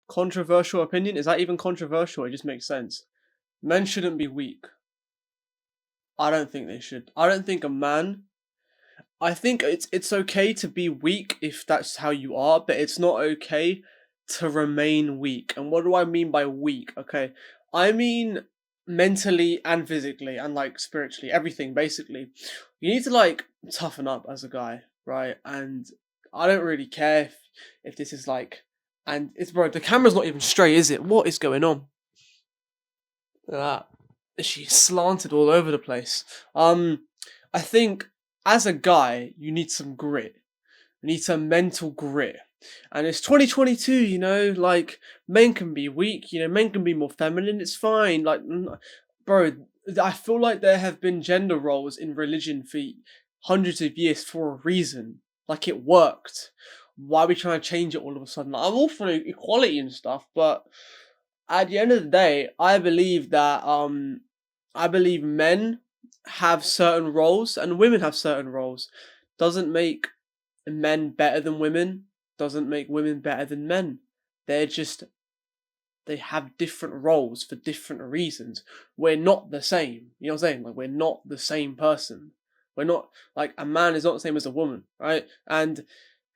Controversial opinion? Is that even controversial? It just makes sense. Men shouldn't be weak. I don't think they should. I don't think a man. I think it's okay to be weak if that's how you are, but it's not okay to remain weak. And what do I mean by weak? Okay, I mean mentally and physically and like spiritually, everything basically. You need to like toughen up as a guy, right? And I don't really care if this is like, and it's bro, the camera's not even straight, is it? What is going on? Look at that. She's slanted all over the place. I think as a guy, you need some grit. You need some mental grit. And it's 2022, like men can be weak, men can be more feminine, it's fine. Like, bro, I feel like there have been gender roles in religion for hundreds of years for a reason. Like, it worked. Why are we trying to change it all of a sudden? Like, I'm all for equality and stuff, but at the end of the day, I believe men have certain roles and women have certain roles. Doesn't make men better than women, doesn't make women better than men. They're just they have different roles for different reasons. We're not the same. You know what I'm saying? Like we're not the same person. We're not like a man is not the same as a woman, right? And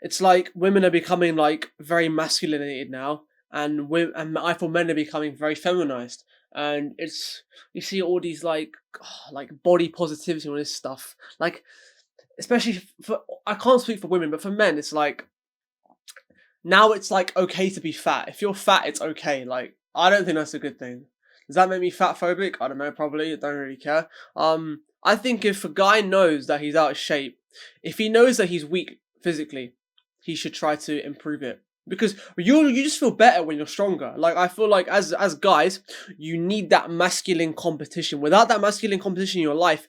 it's like women are becoming like very masculinated now, and and I feel men are becoming very feminized. And it's you see all these like body positivity and all this stuff. Like especially for I can't speak for women, but for men, it's like now it's like okay to be fat. If you're fat, it's okay. Like I don't think that's a good thing. Does that make me fat phobic? I don't know. Probably. I don't really care. I think if a guy knows that he's out of shape, if he knows that he's weak physically, he should try to improve it. Because you just feel better when you're stronger. Like I feel like as guys, you need that masculine competition. Without that masculine competition in your life,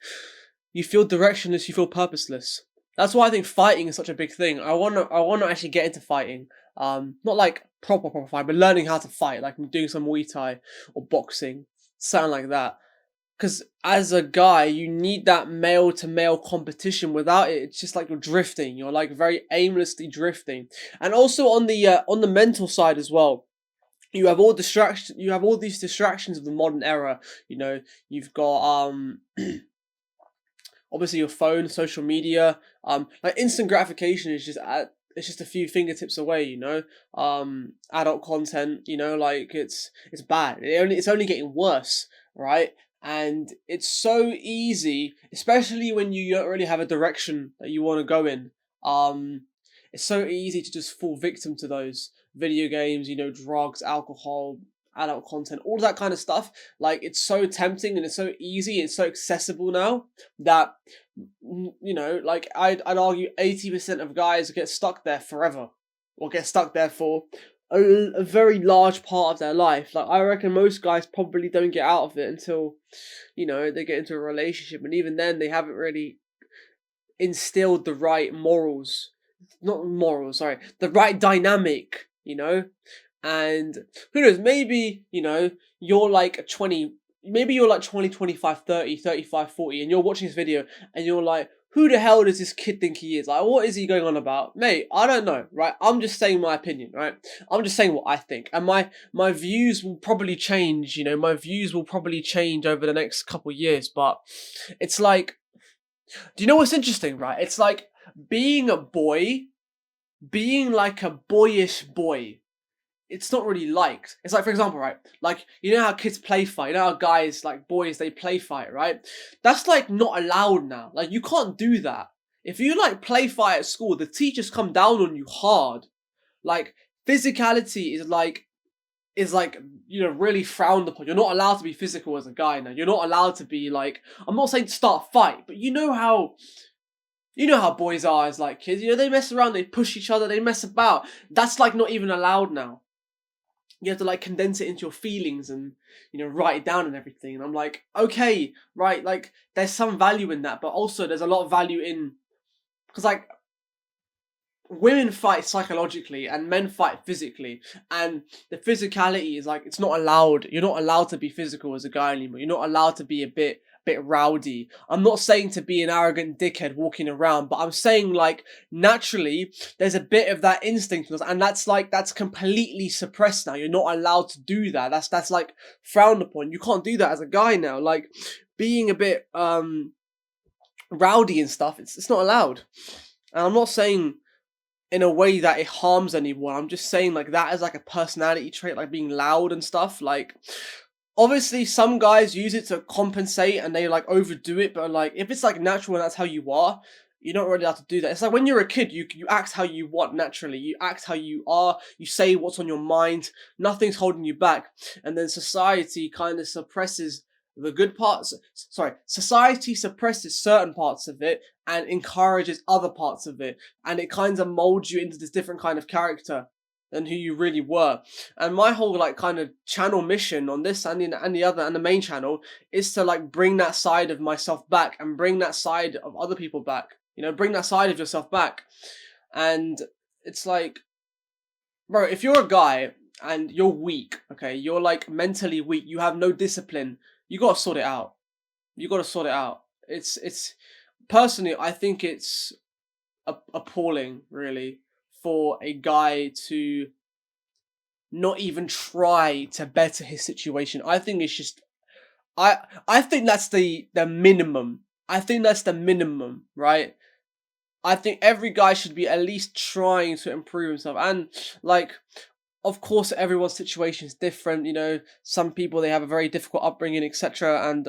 you feel directionless, you feel purposeless. That's why I think fighting is such a big thing. I wanna actually get into fighting. Not like proper fight, but learning how to fight, like doing some Muay Thai or boxing, something like that. Because as a guy, you need that male to male competition. Without it, it's just like you're drifting. You're like very aimlessly drifting. And also on the mental side as well, you have all distraction. You have all these distractions of the modern era. You've got obviously your phone, social media, like instant gratification is just it's just a few fingertips away, adult content, like it's bad. It's only getting worse, right? And it's so easy, especially when you don't really have a direction that you want to go in. It's so easy to just fall victim to those video games, drugs, alcohol, adult content, all that kind of stuff. Like it's so tempting and it's so easy, it's so accessible now that like I'd argue 80% of guys get stuck there forever, or get stuck there for a very large part of their life. Like I reckon most guys probably don't get out of it until they get into a relationship, and even then they haven't really instilled the right morals, not morals, sorry, the right dynamic, and who knows, maybe, you're like 20, maybe you're like 20, 25, 30, 35, 40, and you're watching this video and you're like, who the hell does this kid think he is? Like, what is he going on about? Mate, I don't know, right? I'm just saying my opinion, right? I'm just saying what I think. And my views will probably change, my views will probably change over the next couple of years, but it's like, do you know what's interesting, right? It's like being a boy, being like a boyish boy, it's not really liked. It's like, for example, right? Like, you know how kids play fight? You know how guys, like boys, they play fight, right? That's like not allowed now. Like, you can't do that. If you like play fight at school, the teachers come down on you hard. Like, physicality is like really frowned upon. You're not allowed to be physical as a guy now. You're not allowed to be like, I'm not saying to start a fight, but you know how boys are as like kids. They mess around, they push each other, they mess about. That's like not even allowed now. You have to like condense it into your feelings and write it down and everything. And I'm like, okay, right, like there's some value in that, but also there's a lot of value in, because like women fight psychologically and men fight physically, and the physicality is like, it's not allowed. You're not allowed to be physical as a guy anymore. You're not allowed to be a bit bit rowdy. I'm not saying to be an arrogant dickhead walking around, but I'm saying like naturally there's a bit of that instinct in us, and that's completely suppressed now. You're not allowed to do that. That's like frowned upon. You can't do that as a guy now. Like being a bit rowdy and stuff, it's not allowed. And I'm not saying in a way that it harms anyone. I'm just saying like that is like a personality trait, like being loud and stuff. Like obviously some guys use it to compensate and they like overdo it, but like if it's like natural and that's how you are, you're not really allowed to do that. It's like when you're a kid, you act how you want naturally. You act how you are. You say what's on your mind. Nothing's holding you back. And then society kind of suppresses the good parts. Sorry, society suppresses certain parts of it and encourages other parts of it, and it kind of molds you into this different kind of character than who you really were. And my whole like kind of channel mission on this and the other and the main channel is to like bring that side of myself back and bring that side of other people back. You know, bring that side of yourself back. And it's like, bro, if you're a guy and you're weak, okay, you're like mentally weak, you have no discipline, you gotta sort it out. You gotta sort it out. It's personally, I think it's appalling, really, for a guy to not even try to better his situation. I think it's just, I think that's the minimum. I think that's the minimum, right? I think every guy should be at least trying to improve himself. And like, of course, everyone's situation is different. You know, some people, they have a very difficult upbringing, etc. And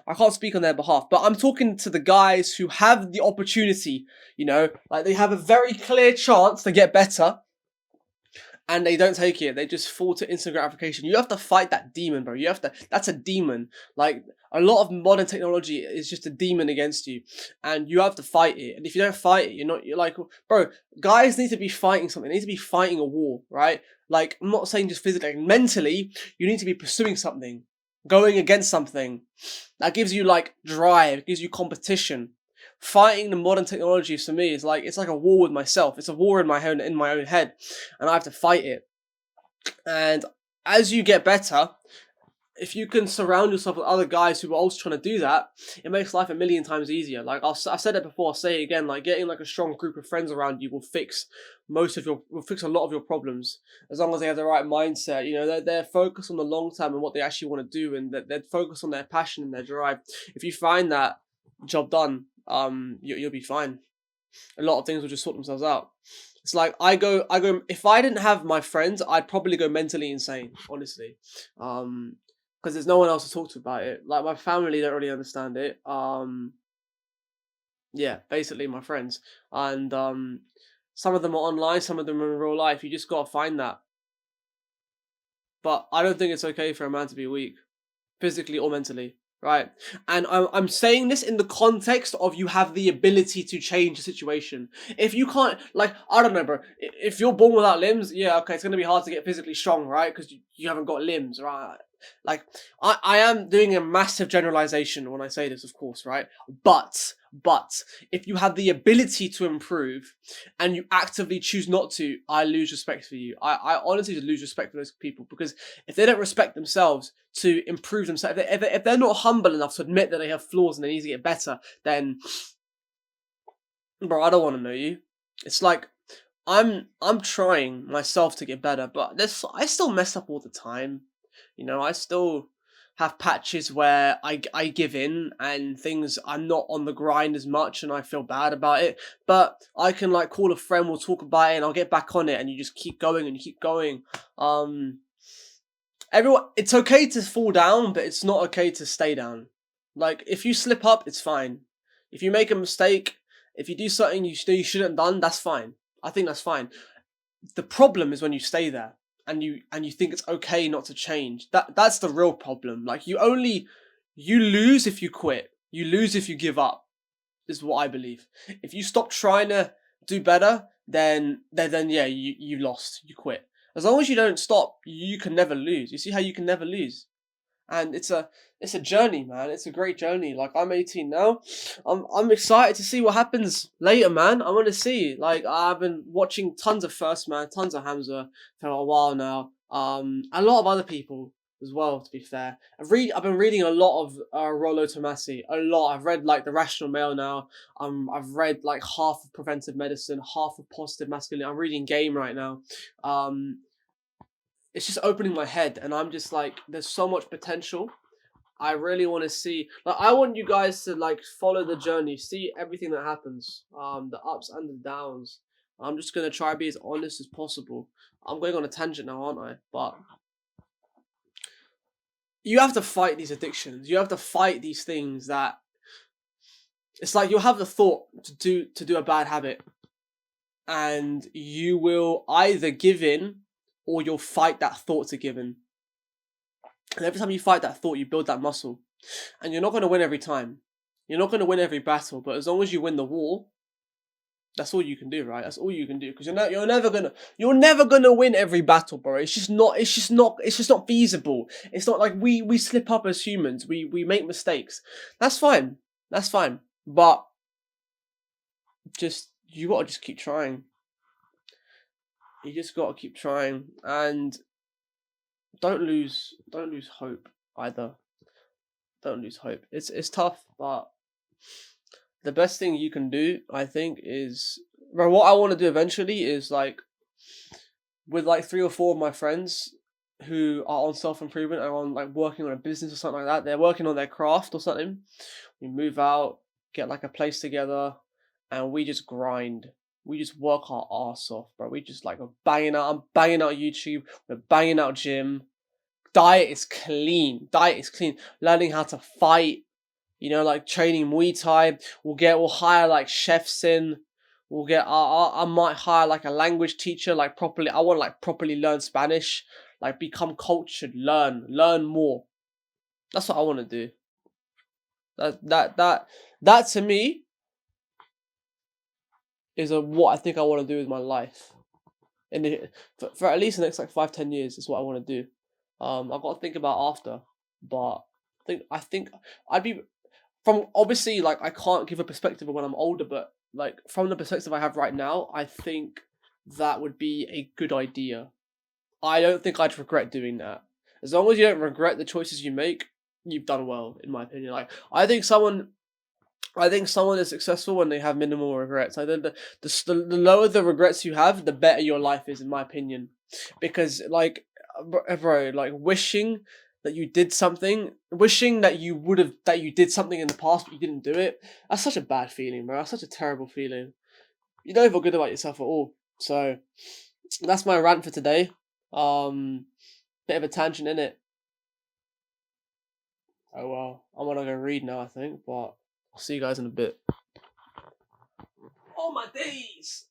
I can't speak on their behalf, but I'm talking to the guys who have the opportunity. You know, like they have a very clear chance to get better, and they don't take it. They just fall to instant gratification. You have to fight that demon, bro. You have to. That's a demon. Like a lot of modern technology is just a demon against you, and you have to fight it. And if you don't fight it, you're like, bro. Guys need to be fighting something. They need to be fighting a war, right? Like I'm not saying just physically, like, mentally. You need to be pursuing something, going against something that gives you like drive, gives you competition. Fighting the modern technology for me is like, it's like a war with myself. It's a war in my own head, and I have to fight it. And as you get better, if you can surround yourself with other guys who are also trying to do that, it makes life a million times easier. Like I've said it before, I'll say it again. Like getting like a strong group of friends around you will fix a lot of your problems, as long as they have the right mindset. You know, they're focused on the long term and what they actually want to do, and they're focused on their passion and their drive. If you find that, job done. You'll be fine. A lot of things will just sort themselves out. It's like I go. If I didn't have my friends, I'd probably go mentally insane, honestly. Because there's no one else to talk to about it. Like my family don't really understand it. Yeah, basically my friends, and some of them are online, some of them are in real life. You just gotta find that. But I don't think it's okay for a man to be weak, physically or mentally. Right, and I'm saying this in the context of you have the ability to change the situation. If you can't, like, I don't know, bro. If you're born without limbs, yeah, okay, it's gonna be hard to get physically strong, right? Because you haven't got limbs, right? Like, I am doing a massive generalization when I say this, of course, right? But if you have the ability to improve and you actively choose not to, I lose respect for you. I honestly just lose respect for those people, because if they don't respect themselves to improve themselves, if they're not humble enough to admit that they have flaws and they need to get better, then, bro, I don't want to know you. It's like, I'm trying myself to get better, but I still mess up all the time. You know, I still have patches where I give in and things, I'm not on the grind as much and I feel bad about it. But I can like call a friend, we'll talk about it and I'll get back on it, and you just keep going and you keep going. Everyone, it's okay to fall down, but it's not okay to stay down. Like if you slip up, it's fine. If you make a mistake, if you do something you shouldn't have done, that's fine. I think that's fine. The problem is when you stay there and you think it's okay not to change. That's the real problem. Like you lose if you quit. You lose if you give up, is what I believe. If you stop trying to do better, then yeah, you lost. You quit. As long as you don't stop, you can never lose. You see how you can never lose? And it's a journey, man. It's a great journey. Like I'm 18 now. I'm excited to see what happens later, man. I want to see. Like I've been watching tons of First Man, tons of Hamza for a while now. A lot of other people. as well. To be fair, I've been reading a lot of Rollo Tomassi, a lot. I've read like The Rational Male now. I've read like half of Preventive Medicine, half of Positive Masculinity. I'm reading Game right now. Um, it's just opening my head, and I'm just like, there's so much potential. I really want to see, like, I want you guys to like follow the journey, see everything that happens, the ups and the downs. I'm just gonna try to be as honest as possible. I'm going on a tangent now, aren't I? But you have to fight these addictions. You have to fight these things that it's like you'll have the thought to do a bad habit, and you will either give in or you'll fight that thought to give in. And every time you fight that thought, you build that muscle. And you're not going to win every time. You're not going to win every battle, but as long as you win the war, that's all you can do, right? That's all you can do, because you're never gonna win every battle, bro. It's just not feasible. It's not like we slip up as humans. We make mistakes. That's fine. That's fine. But you gotta just keep trying. You just gotta keep trying, and don't lose hope either. Don't lose hope. It's tough, but the best thing you can do, I think, is, bro, what I want to do eventually is like with like 3 or 4 of my friends who are on self-improvement, are on like working on a business or something like that. They're working on their craft or something. We move out, get like a place together, and we just grind. We just work our ass off, bro. We just like I'm banging out YouTube, we're banging out gym. Diet is clean. Diet is clean. Learning how to fight, like training Muay Thai. We'll hire like chefs in. I might hire like a language teacher, like properly. I want to like properly learn Spanish, like become cultured, learn more. That's what I want to do. That to me is what I think I want to do with my life. And for at least the next like 5-10 years is what I want to do. I've got to think about after, but I think I'd be, from, obviously, like, I can't give a perspective of when I'm older, but like from the perspective I have right now, I think that would be a good idea. I don't think I'd regret doing that. As long as you don't regret the choices you make, you've done well, in my opinion. Like, I think someone is successful when they have minimal regrets. I think the lower the regrets you have, the better your life is, in my opinion. Because like, bro, like wishing that you did something, wishing that you did something in the past but you didn't do it. That's such a bad feeling, bro. That's such a terrible feeling. You don't feel good about yourself at all. So that's my rant for today. Bit of a tangent in it. Oh well, I'm gonna go read now, I think, but I'll see you guys in a bit. Oh my days!